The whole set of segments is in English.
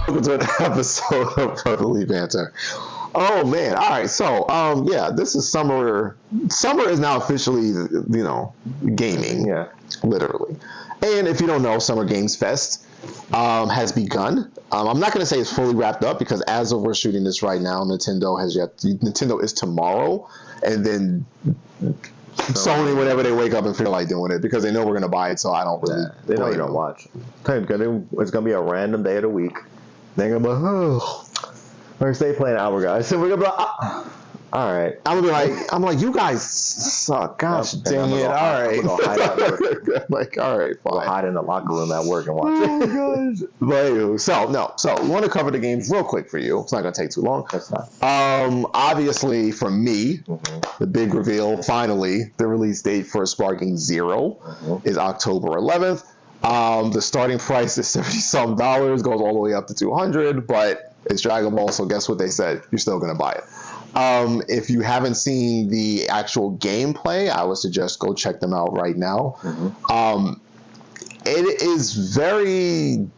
welcome to an episode of Brotherly Banter. Oh man! All right, so yeah, this is summer. Summer is now officially, gaming. Yeah. Literally. And if you don't know, Summer Games Fest has begun. I'm not going to say it's fully wrapped up because as of we're shooting this right now, Nintendo is tomorrow, and then Sony whenever they wake up and feel like doing it because they know we're going to buy it. So I don't really. They know you don't watch. It's going to be a random day of the week. They're going to be like, oh, we're going to stay playing Hour Guys. So we're going to be like, all right. I'm like, you guys suck. Gosh dang it. All right. Like, all right, fine. We'll hide in the locker room at work and watch it. Oh, gosh. So we want to cover the games real quick for you. It's not going to take too long. That's not. Obviously, for me, the big reveal, finally, the release date for Sparking Zero is October 11th. The starting price is $70-some, goes all the way up to $200, but it's Dragon Ball, so guess what they said? You're still going to buy it. If you haven't seen the actual gameplay, I would suggest go check them out right now. It is very...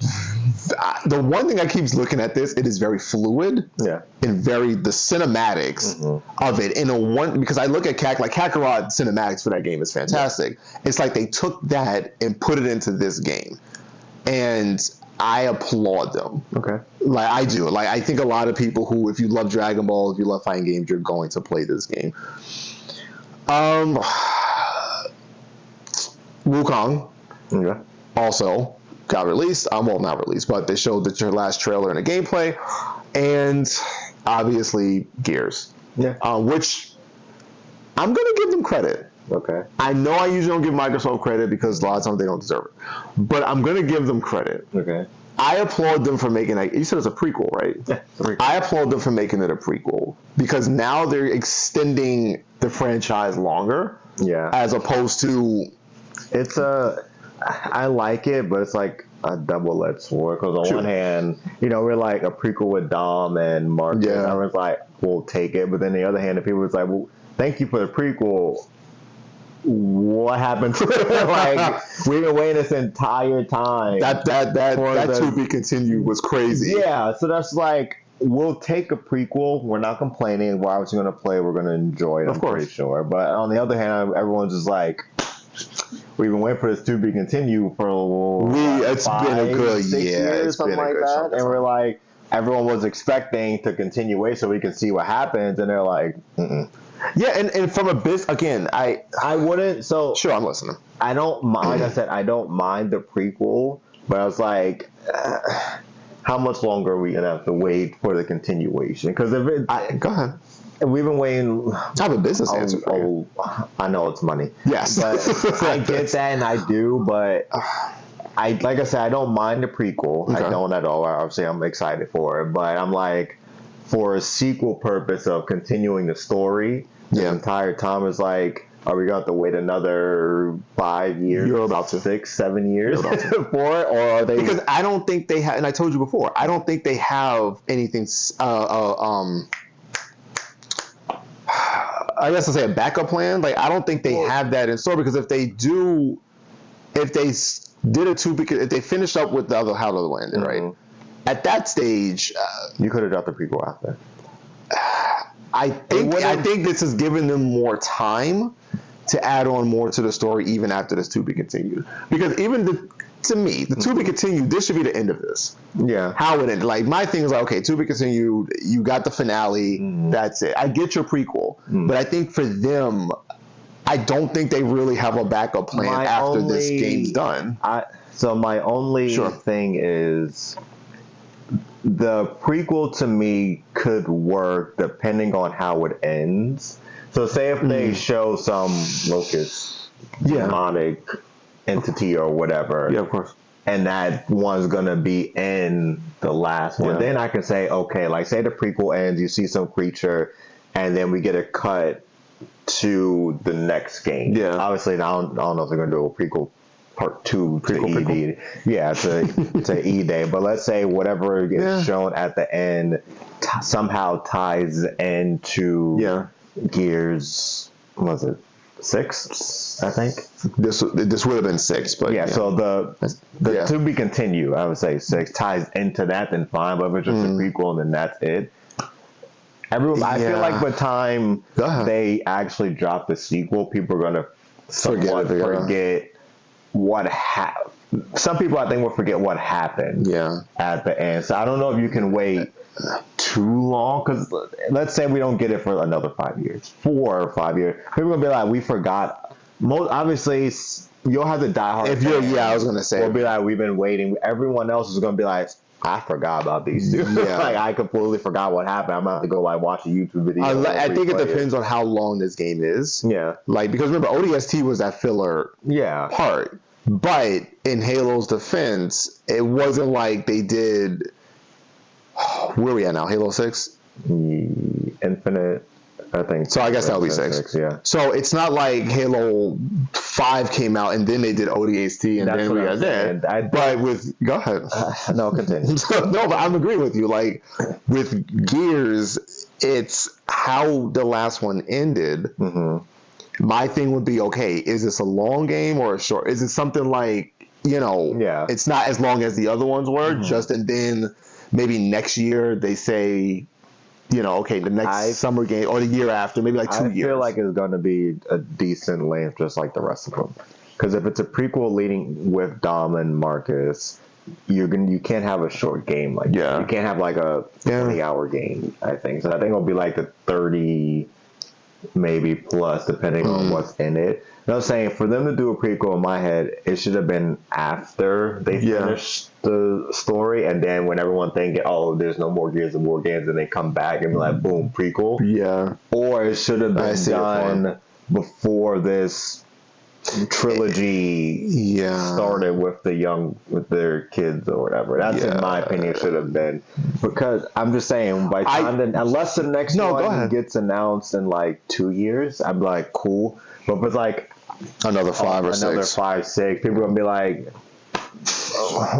The one thing I keep looking at this, it is very fluid. Yeah. And the cinematics of it because I look at Kakarot cinematics for that game is fantastic. Yeah. It's like they took that and put it into this game. And I applaud them. Okay. Like I do. Like I think a lot of people who, if you love Dragon Ball, if you love fighting games, you're going to play this game. Wukong also got released. Well, not released, but they showed your last trailer and a gameplay, and obviously Gears. Yeah. Which I'm gonna give them credit. Okay. I know I usually don't give Microsoft credit because a lot of times they don't deserve it, but I'm gonna give them credit. Okay. I applaud them for making it. You said it's a prequel, right? Yeah. I applaud them for making it a prequel because now they're extending the franchise longer. Yeah. As opposed to, I like it, but it's like a double-edged sword. Because on one hand, we're like a prequel with Dom and Mark. Yeah. And everyone's like, we'll take it. But then the other hand, the people was like, well, thank you for the prequel. What happened to it? Like, we've been waiting this entire time. That to be continued was crazy. Yeah, so that's like, we'll take a prequel. We're not complaining. Why was you going to play? We're going to enjoy it, I'm pretty sure. But on the other hand, everyone's just like, we've been waiting for this to be continued for it's been a good 6 years, something like that. And we're like, everyone was expecting to continue it so we can see what happens. And they're like, Yeah, and from a business, again, I wouldn't, so... Sure, I'm listening. I don't mind, like I said, I don't mind the prequel, but I was like, how much longer are we going to have to wait for the continuation? Because if it... Go ahead. We've been waiting... I have a business answer for you. I know it's money. Yes. But I get that, and I do, but... like I said, I don't mind the prequel. Okay. I don't at all. Obviously, I'm excited for it, but I'm like... For a sequel purpose of continuing the story, the entire time is like, are we going to have to wait another 5 years? You're about to. 6, 7 years for it? Or are they... Because I don't think they have, and I told you before, I don't think they have anything, I guess I'll say a backup plan. Like, I don't think they have that in store because if they did if they finished up with the other How to Win, right? At that stage, you could have dropped the prequel after. I think this has given them more time to add on more to the story, even after this to be continued. Because to me, the to be continued, this should be the end of this. Yeah. How it ended. Like my thing is like, okay, to be continued. You got the finale. That's it. I get your prequel, but I think for them, I don't think they really have a backup plan after this game's done. So my only thing is. The prequel to me could work depending on how it ends. So say if they show some locust demonic entity or whatever. Yeah, of course. And that one's going to be in the last one. Then I can say, okay, like say the prequel ends, you see some creature, and then we get a cut to the next game. Yeah. Obviously, I don't know if they're going to do a prequel Part 2 to ED. Yeah, to E-Day. But let's say whatever gets shown at the end somehow ties into Gears, what was it? 6, I think. This would have been 6, but Yeah, so the yeah. to be continued, I would say 6 ties into that, then fine. But if it's just a prequel, then that's it. Everyone, I feel like by the time they actually drop the sequel, people are gonna somewhat forget what happened. Some people, I think, will forget what happened at the end. So I don't know if you can wait too long, because let's say we don't get it for another 5 years, 4 or 5 years. People are gonna be like, we forgot. Most obviously, you'll have the diehard. If you're, I was gonna say, we'll be like, we've been waiting. Everyone else is gonna be like, I forgot about these two. Like, I completely forgot what happened. I'm about to go like watch a YouTube video. I think it depends on how long this game is. Yeah. Like, because remember, ODST was that filler part. But in Halo's defense, it wasn't like they did. Where are we at now? Halo 6? Infinite, I think. So I guess that would be 6. Yeah. So it's not like Halo 5 came out and then they did ODST and then we got that. But with go ahead. No, continue. No, but I'm agreeing with you. Like with Gears, it's how the last one ended. Mm-hmm. My thing would be, okay, is this a long game or a short? Is it something like, it's not as long as the other ones were, and then maybe next year they say, okay, the next summer game or the year after, maybe like 2 years. I feel like it's going to be a decent length, just like the rest of them. Because if it's a prequel leading with Dom and Marcus, you can't have a short game like that. You can't have like a 20-hour game, I think. So I think it'll be like the 30 maybe plus, depending on what's in it. And I'm saying, for them to do a prequel, in my head, it should have been after they finished the story, and then when everyone thinking, oh, there's no more Gears of War games, and they come back and be like, boom, prequel. Yeah. Or it should have been done before this trilogy started with their kids or whatever. That's in my opinion should have been, because I'm just saying, by time unless the next one gets announced in like 2 years, I'm like, cool. But if it's like another 5 or 6, 6, people are gonna be like,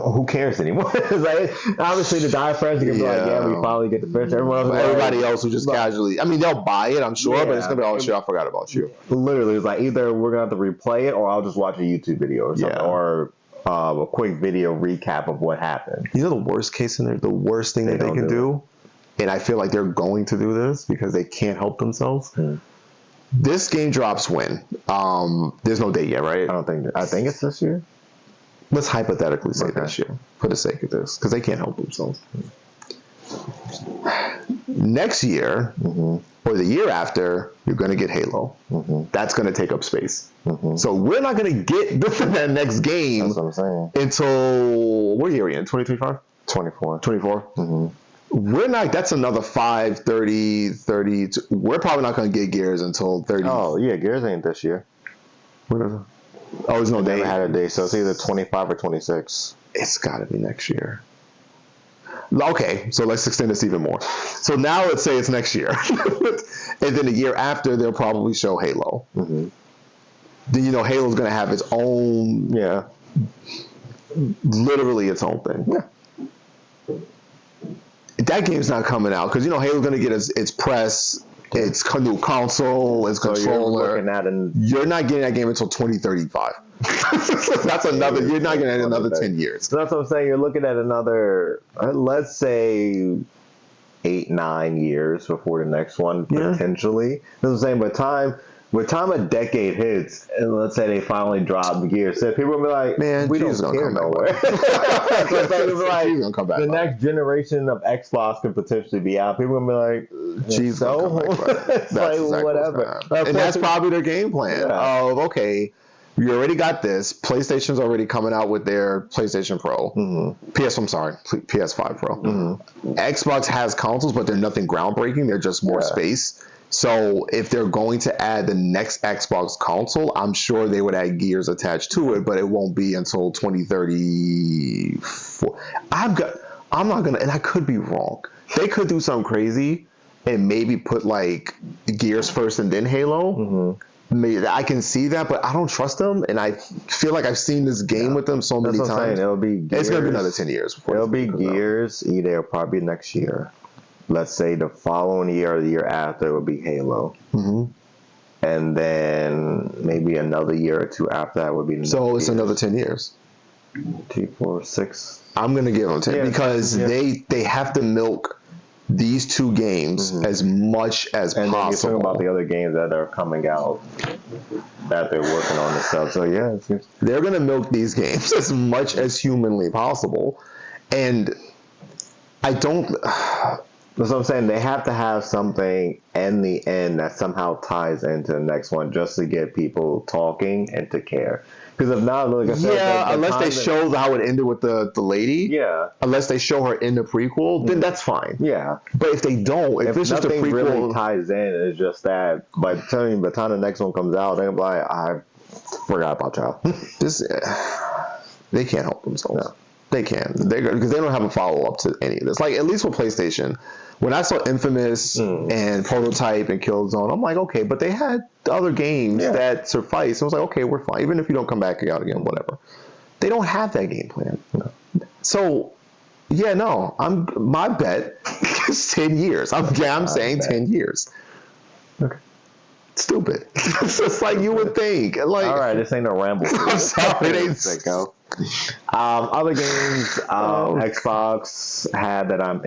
who cares anymore? Like, obviously the die friends are gonna be like, yeah, we finally get to finish. Everybody else will just casually, I mean, they'll buy it, I'm sure, but it's gonna be, oh shit, I forgot about you. Literally, it's like, either we're gonna have to replay it, or I'll just watch a YouTube video or something, or a quick video recap of what happened. You know, the worst case scenario, the worst thing that they can do, and I feel like they're going to do this because they can't help themselves. This game drops when? There's no date yet, right? I think it's this year. Let's hypothetically say this year, for the sake of this, because they can't help themselves. Next year, or the year after, you're going to get Halo. That's going to take up space. So we're not going to get that next game. That's what I'm saying. Until, what year are we in? 2025? 24. We're not, that's another 5, 30. We're probably not going to get Gears until 30. Oh, yeah, Gears ain't this year. What is it? Oh, there's no date. Never had a date, so it's either 25 or 26. It's got to be next year. Okay, so let's extend this even more. So now let's say it's next year. And then the year after, they'll probably show Halo. Then, Halo's going to have its own, literally its own thing. Yeah. That game's not coming out, because, Halo's going to get its press, its new console, its controller. You're not getting that game until 2035. That's another. You're not getting another 10 years. So that's what I'm saying. You're looking at another, let's say, 8-9 years before the next one, potentially. That's what I'm saying. By the time a decade hits, and let's say they finally drop Gears 6, people will be like, man, we don't care nowhere. The next generation of Xbox could potentially be out. People will be like, geez, so? It's like, exactly whatever. And that's probably their game plan of, okay, you already got this. PlayStation's already coming out with their PlayStation Pro. PS5 Pro. Xbox has consoles, but they're nothing groundbreaking. They're just more space. So if they're going to add the next Xbox console, I'm sure they would add Gears attached to it, but it won't be until 2034. I'm not gonna, and I could be wrong. They could do something crazy and maybe put like Gears first and then Halo. Maybe I can see that, but I don't trust them, and I feel like I've seen this game with them so many times. It'll be Gears. It's gonna be another 10 years before it'll be Gears. Either probably next year. Let's say the following year or the year after, it will be Halo. and then maybe another year or two after that would be the So next it's year. another 10 years. 2, 4, 6. I'm gonna give them 10 Yeah, because yeah. they have to milk these two games as much as And then you're possible. talking about the other games that are coming out that they're working on and stuff. So yeah, it's They're gonna milk these games as much as humanly possible, and I don't. that's what I'm saying. They have to have something in the end that somehow ties into the next one just to get people talking and to care. Because if not, like I said, the Unless they time that- show how it ended with the lady. Yeah. Unless they show her in the prequel, then that's fine. Yeah. But if they don't, if it's just a nothing prequel, really ties in, it's just that by the time the next one comes out, they're like, I forgot about y'all. this, they can't help themselves. No. They can't. Because they don't have a follow up to any of this. Like, at least with PlayStation, when I saw Infamous and Prototype and Killzone, I'm like, okay, but they had other games that suffice. I was like, okay, we're fine. Even if you don't come back out again, whatever. They don't have that game plan. No. So, yeah, no. My bet is 10 years. I'm saying 10 years. Okay. Stupid. It's just like you would think. Like, All right, this ain't a ramble. I'm sorry, it ain't Sicko. Other games Xbox had that I'm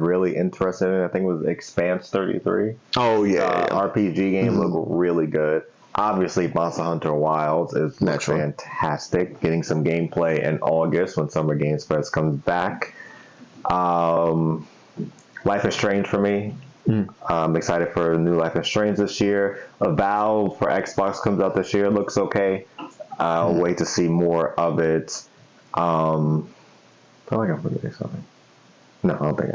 really interested in. I think it was Expanse 33. Oh yeah, RPG game looked really good. Obviously, Monster Hunter Wilds is fantastic. Getting some gameplay in August when Summer Games Fest comes back. Life is Strange for me. I'm excited for new Life is Strange this year. Valve for Xbox comes out this year. Looks okay. I'll wait to see more of it. I feel like I'm forgetting something. No, I don't think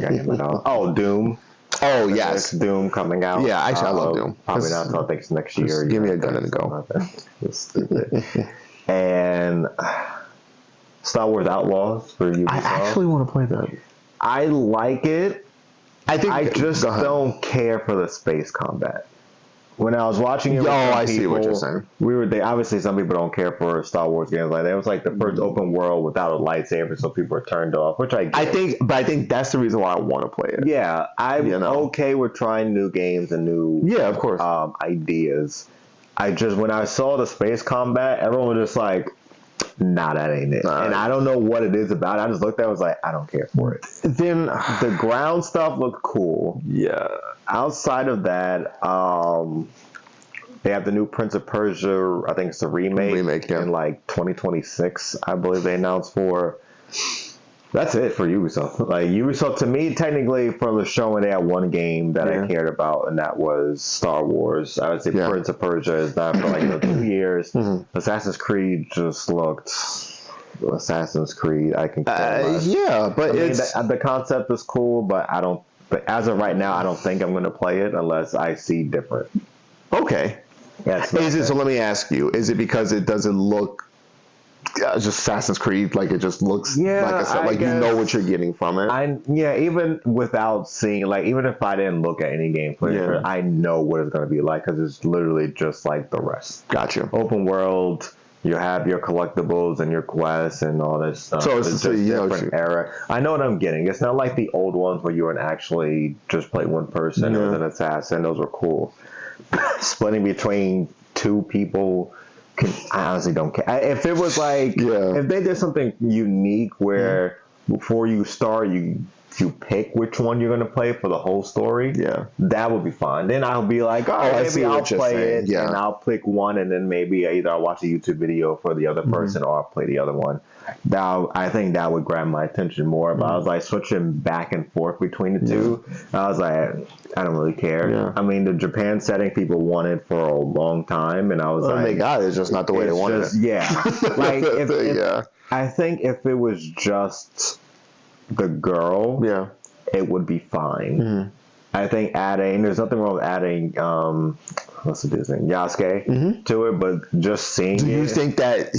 I am at all. Oh, Doom. Oh yes, Doom coming out. Yeah, actually, I love Doom. Probably not until I think it's next year. Give me a gun and go. It's stupid. And Star Wars Outlaws for Ubisoft. I actually want to play that. I like it. I just go ahead. don't care for the space combat. When I was watching it, I see what you're saying. Obviously some people don't care for Star Wars games like that. It was like the first open world without a lightsaber, so people are turned off, which I get. I think that's the reason why I want to play it. Yeah, I'm okay with trying new games and new of course ideas. When I saw the space combat, everyone was just like, nah, that ain't it. And I don't know what it is about it. I just looked at it and was like, I don't care for it. Then the ground stuff looked cool. Yeah. Outside of that, they have the new Prince of Persia, I think it's a remake in like 2026, I believe they announced for. That's it for Ubisoft. Like Ubisoft, to me, technically, for the showing, they had one game that I cared about, and that was Star Wars. I would say Prince of Persia is not for like 2 years. Assassin's Creed just looked. Assassin's Creed, I can care less. Yeah, but the concept is cool, but I don't. But as of right now, I don't think I'm going to play it unless I see different. Okay. So let me ask you: is it because it doesn't look just Assassin's Creed? Like it just looks like you know what you're getting from it. Even without seeing, like even if I didn't look at any gameplay, I know what it's going to be like because it's literally just like the rest. Gotcha. Open world. You have your collectibles and your quests and all this stuff. So it's just a different era. I know what I'm getting. It's not like the old ones where you would actually just play one person as an assassin. Those were cool. Splitting between two people, I honestly don't care. If it was like, if they did something unique where before you start, you pick which one you're going to play for the whole story, that would be fine. Then I'll be like, all right, maybe I'll play it, and I'll pick one, and then maybe either I'll watch a YouTube video for the other person or I'll play the other one. Now, I think that would grab my attention more, but I was like switching back and forth between the two. I was like, I don't really care. Yeah. I mean, the Japan setting people wanted for a long time, and I was like, they got it. It's just not the way they wanted it. Yeah. Like, I think if it was just the girl, it would be fine. I think there's nothing wrong with adding what's the dude's name, Yasuke to it, but just seeing do you think that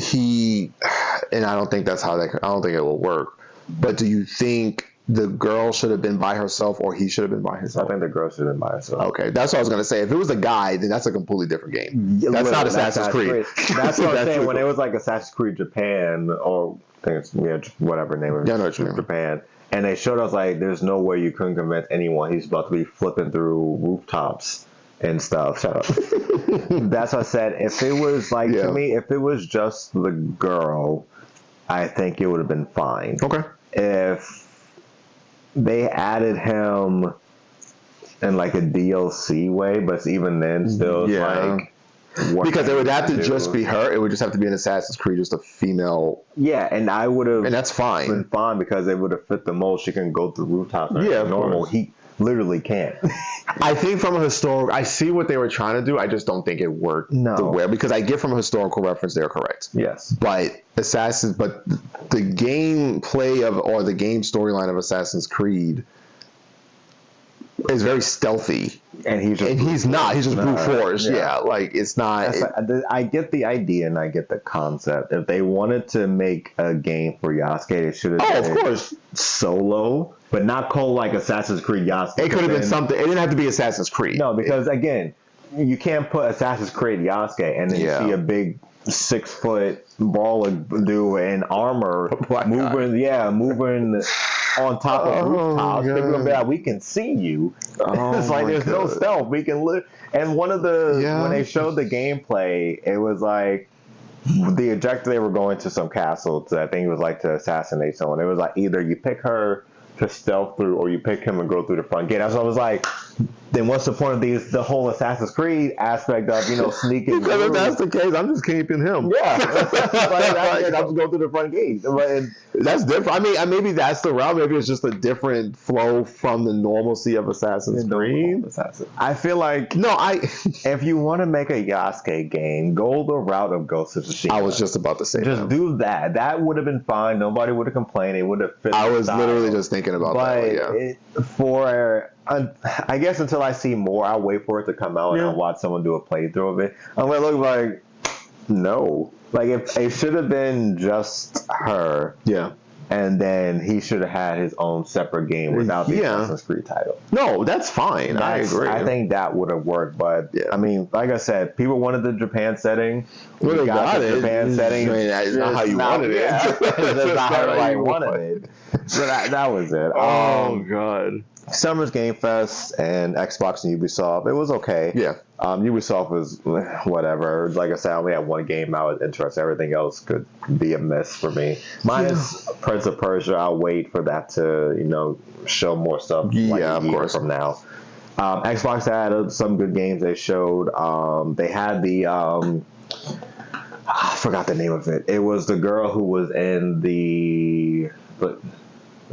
and I don't think I don't think it will work, but do you think the girl should have been by herself or he should have been by himself? I think the girl should have been by herself. Okay, that's what I was going to say. If it was a guy, then that's a completely different game. That's not Assassin's Creed. That's what I'm saying. When it was like Assassin's Creed Japan, or I think it's whatever name of it, Japan, and they showed us like there's no way you couldn't convince anyone he's about to be flipping through rooftops and stuff. Shut up. That's what I said. If it was like Yeah. to me, if it was just the girl, I think it would have been fine. Okay. If they added him in like a DLC way, but even then, still it's like. What Because it would have to do? just be her. It would just have to be an Assassin's Creed, just a female. Yeah, and I would have. And that's fine. Been fine because it would have fit the mold. She can go through rooftops. Yeah, of normal. course. He literally can't. I think from a historical, I see what they were trying to do. I just don't think it worked the way, because I get from a historical reference they're correct. Yes, but the gameplay of, or the game storyline of Assassin's Creed is very stealthy, and he's just brute force. Yeah, like it's not. I get the idea and I get the concept. If they wanted to make a game for Yasuke, they should have. Of course, solo, but not called like Assassin's Creed Yasuke. It could have been something. It didn't have to be Assassin's Creed. No, because again, you can't put Assassin's Creed Yasuke and then you see a big 6-foot brawler dude in armor moving on top of rooftops. They're gonna be like, we can see you. It's like there's no stealth. We can live. And one of the when they showed the gameplay, it was like the objective, they were going to some castle to, I think it was like to assassinate someone. It was like either you pick her to stealth through or you pick him and go through the front gate. So I was like, then what's the point of the whole Assassin's Creed aspect of, sneaking? Because if that's the case, I'm just keeping him. Yeah. I'm just going through the front gate. That's different. I mean, maybe that's the route. Maybe it's just a different flow from the normalcy of Assassin's Creed. I feel like if you want to make a Yasuke game, go the route of Ghost of Tsushima. I was just about to say just do that. That would have been fine. Nobody would have complained. It would have fit. I was literally just thinking about that. I guess until I see more, I'll wait for it to come out and I'll watch someone do a playthrough of it. I'm gonna look like, no. Like if it should have been just her. Yeah. And then he should have had his own separate game without the Assassin's Creed title. No, that's fine. I agree. I think that would have worked, but I mean, like I said, people wanted the Japan setting. Well, they got the it. Japan setting. I mean, that's not how you wanted it. That's not how I wanted it. So that was it. Oh God. Summer's Game Fest and Xbox and Ubisoft. It was okay. Yeah. Ubisoft was whatever. Like I said, I only had one game I was interested. Everything else could be a miss for me. Minus Prince of Persia. I'll wait for that to, show more stuff. Like of course. From now. Xbox had some good games they showed. They had the I forgot the name of it. It was the girl who was in it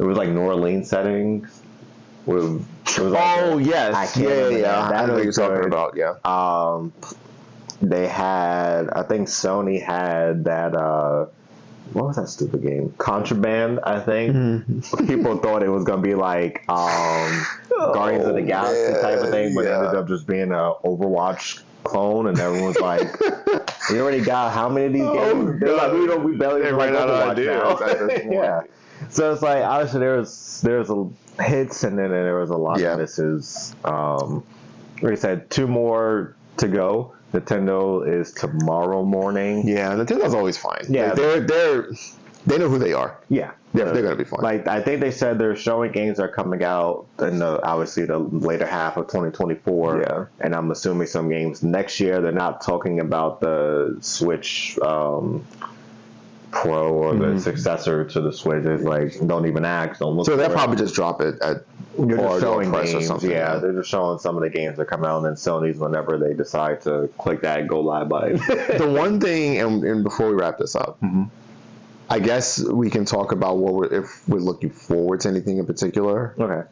was like New Orleans settings. It was yes. I can't remember that. I know what you're talking about. Yeah. They had, I think Sony had that. What was that stupid game? Contraband, I think. Mm-hmm. People thought it was gonna be like Guardians of the Galaxy type of thing, but it ended up just being a Overwatch clone, and everyone's like, "We already got how many of these games?" They're like, we barely ran out of ideas. Yeah. So it's like obviously there's a hits and then there was a lot of misses. Like I said, 2 more to go. Nintendo is tomorrow morning. Yeah, Nintendo's always fine. Yeah, like they know who they are. Yeah, they're gonna be fine. Like I think they said they're showing games that are coming out in obviously the later half of 2024. Yeah, and I'm assuming some games next year. They're not talking about the Switch. Pro or the successor to the Switch. Is like, don't even ask, don't look. So they'll probably just drop it at you're just showing games, or something. Yeah, they're just showing some of the games that come out, and then Sony's whenever they decide to click that go live button. The one thing, and before we wrap this up, I guess we can talk about if we're looking forward to anything in particular. Okay.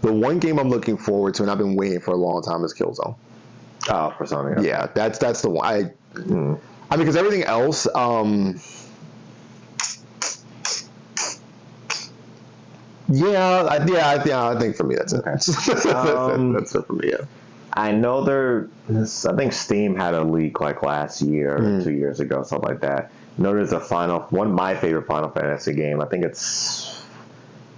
The one game I'm looking forward to, and I've been waiting for a long time, is Killzone. Oh, for Sony. Okay. Yeah, that's the one. I mean, because everything else. I think for me that's it. Okay. That's it for me. Yeah. I know I think Steam had a leak like last year, 2 years ago, something like that. I know there's one of my favorite Final Fantasy game. I think it's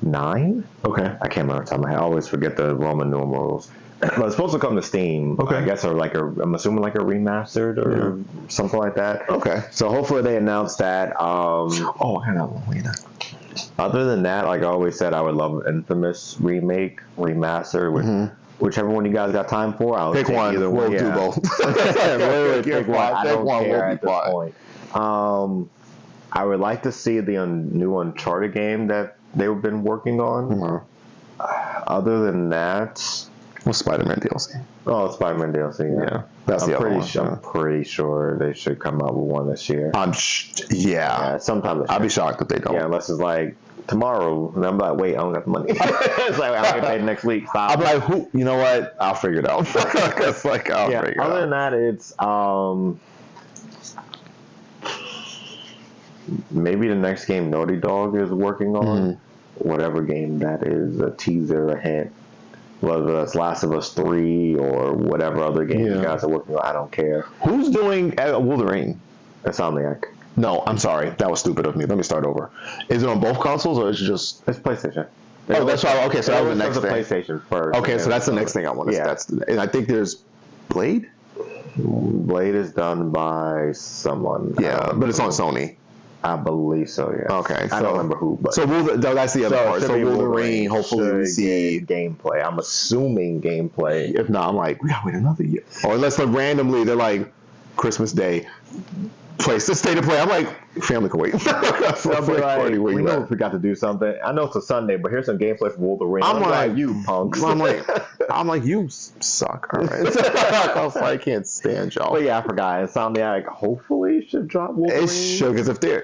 9. Okay. I can't remember the time. I always forget the Roman numerals. But it's supposed to come to Steam. Okay. I guess, or I'm assuming like a remastered or something like that. Okay. So hopefully they announce that. I know. Other than that, like I always said, I would love an Infamous remaster with whichever one you guys got time for. I'll Pick take one. Either We'll one. do Yeah. both. Literally Pick pick one. I pick don't one, care we'll at be this fine. point. I would like to see the new Uncharted game that they've been working on. Mhm. Other than that, Well, Spider-Man DLC. oh, Spider-Man DLC. Yeah, that's the other one. I'm pretty sure they should come out with one this year. Yeah. Sometime this I'd year. be shocked if they don't. Yeah, unless it's like tomorrow, and I'm like, wait, I don't got the money. It's like I'll get paid next week. Stop. I'm like, who? You know what? I'll figure it out. It's like I'll figure it out. Other than that, it's maybe the next game Naughty Dog is working on, whatever game that is, a teaser, a hint, whether that's Last of Us 3 or whatever other game you guys are working on, I don't care. Who's doing Wolverine? Insomniac. No, I'm sorry. That was stupid of me. Let me start over. Is it on both consoles or is it just... It's PlayStation. Oh, that's right. Okay, so that was the next thing. PlayStation first. Okay, so that's the next thing I want to... Yeah. And I think there's Blade? Blade is done by someone. Yeah, but it's on Sony. I believe so, yeah. Okay, I don't remember who, but... So that's the other part. So Wolverine, hopefully we see... gameplay. I'm assuming gameplay. If not, I'm like, we gotta wait another year. Or unless like randomly they're like, Christmas Day, state of play. I'm like, family can wait. They'll be like, we know if we got to do something. I know it's a Sunday, but here's some gameplay for Wolverine. I'm like, you punks. I'm like, you suck. All right. I was like, I can't stand y'all. But yeah, I forgot. Insomniac hopefully should drop Wolverine. It should, because if they're,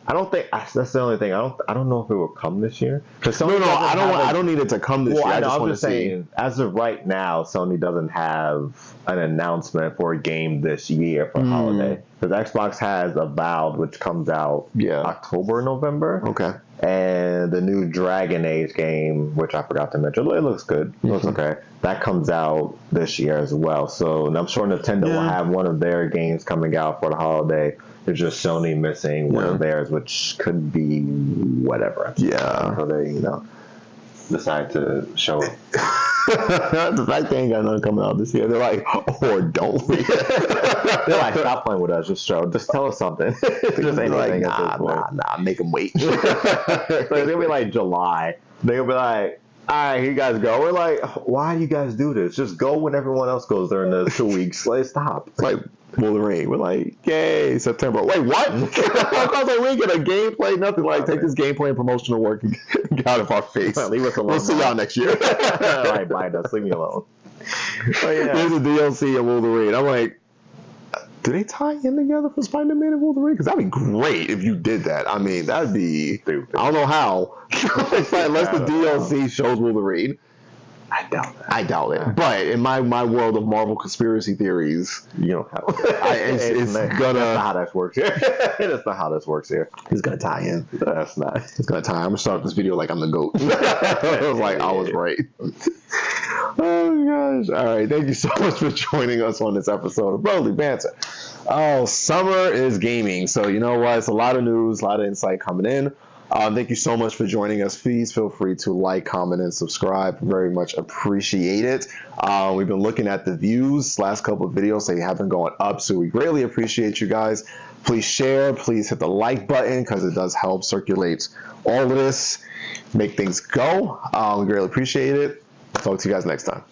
I don't think that's the only thing. I don't know if it will come this year. No, I don't need it to come this year. I just want to see. As of right now, Sony doesn't have an announcement for a game this year for holiday. Because Xbox has Avowed, which comes out October, November. Okay. And the new Dragon Age game, which I forgot to mention, it looks good. It looks okay. That comes out this year as well. So and I'm sure Nintendo will have one of their games coming out for the holiday. It's just Sony missing one of theirs, which could be whatever. Yeah. So they, decide to show it. The fact they ain't got nothing coming out this year, they're like, or don't. They're like, stop playing with us. Just tell us something. Just anything. Like, nah, make them wait. So it's gonna be like July. They'll be like, all right, here you guys go. We're like, why do you guys do this? Just go when everyone else goes during the 2 weeks. Like, stop. It's like Wolverine. We're like, yay, September. Wait, what? I was like, we ain't get a gameplay, nothing. Like, take this gameplay and promotional work and get out of our face. Leave us alone. We'll see y'all next year. Like, bye, us. Leave me alone. But yeah. There's a DLC of Wolverine. I'm like, do they tie in together for Spider-Man and Wolverine? Because that'd be great if you did that. I mean, that'd be stupid. I don't know how. It's like, unless the DLC shows Wolverine. I doubt that. I doubt it. But in my world of Marvel conspiracy theories, you don't have it's gonna. That's not how that works here. That's not how this works here. It's gonna tie in. That's not. It's gonna tie. I'm gonna start this video like I'm the GOAT. I was like, I was right. Oh gosh! All right, thank you so much for joining us on this episode of Brotherly Banter. Oh, summer is gaming, so you know what? It's a lot of news, a lot of insight coming in. Thank you so much for joining us. Please feel free to like, comment, and subscribe. Very much appreciate it. We've been looking at the views last couple of videos. They have been going up, so we greatly appreciate you guys. Please share. Please hit the like button because it does help circulate all of this, make things go. We greatly appreciate it. Talk to you guys next time.